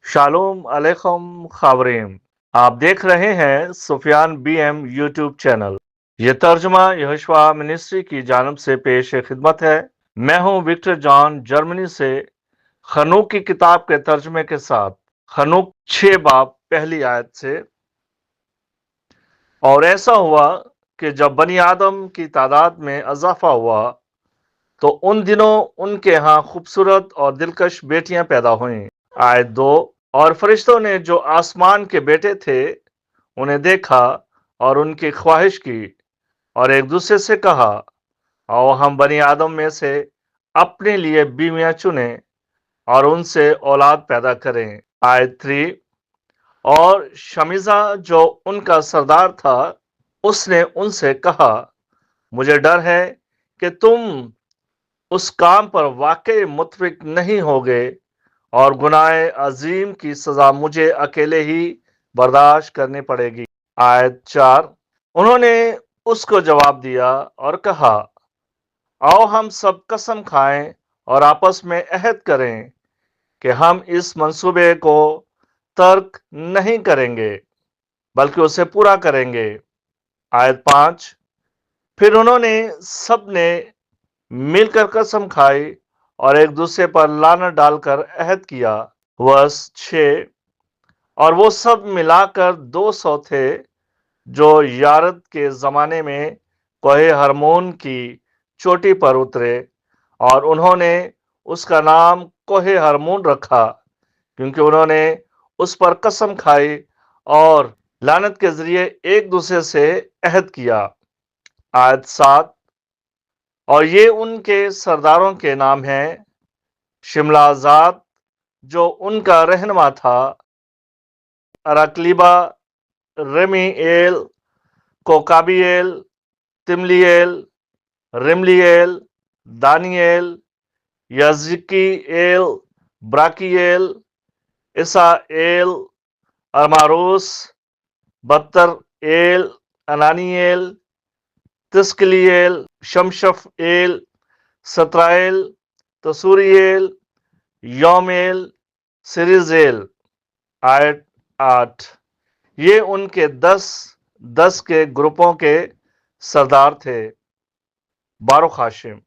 Shalom अलैकुम खावरीन। आप देख रहे हैं Sufiyan B M YouTube channel. ये तर्जुमा यहोशुआ मिनिस्ट्री की जानब से पेश खिदमत है। मैं हूं विक्टर जॉन, जर्मनी से, खनूक की किताब के तर्जुमे के साथ। खनूक 6 बाब पहली आयत से। और ऐसा हुआ कि जब बनी आदम की तादाद में इजाफा हुआ तो उन दिनों उनके यहाँ खूबसूरत और दिलकश बेटियां पैदा हुईं। आयत 2। और फरिश्तों ने जो आसमान के बेटे थे उन्हें देखा और उनकी ख्वाहिश की और एक दूसरे से कहा, आओ हम बनी आदम में से अपने लिए बीवियां चुने और उनसे औलाद पैदा करें। आयत 3। और शमीजा जो उनका सरदार था उसने उनसे कहा, मुझे डर है कि तुम उस काम पर वाकई मुतफिक नहीं होगे और गुनाह अजीम की सजा मुझे अकेले ही बर्दाश्त करनी पड़ेगी। आयत 4। उन्होंने उसको जवाब दिया और कहा, आओ हम सब कसम खाएं और आपस में अहद करें कि हम इस मंसूबे को तर्क नहीं करेंगे बल्कि उसे पूरा करेंगे। आयत 5। फिर उन्होंने सब ने मिलकर कसम खाई और एक दूसरे पर लानत डालकर अहद किया। वर्स 6। और वो सब मिलाकर 200 थे जो यारद के जमाने में कोहे हरमोन की चोटी पर उतरे और उन्होंने उसका नाम कोहे हरमोन रखा क्योंकि उन्होंने उस पर कसम खाई और लानत के जरिए एक दूसरे से अहद किया। आयत 7। और ये उनके सरदारों के नाम हैं, शिमलाजात जो उनका रहनुमा था, अरकलीबा, रेमीएल, कोकाबिएल, तिमलीएल, रिमलीएल, दानिएल, यजकीएल, ब्राकिएल, इसाएल, अरमारूस, बत्तरएल, अनानिएल, तिस्कलीएल, शमशफएल, सत्राएल, तसूरिएल, योमेल, सिरिजेल। आयत 8। ये उनके 10 के ग्रुपों के सरदार थे। बारुख हाशिम।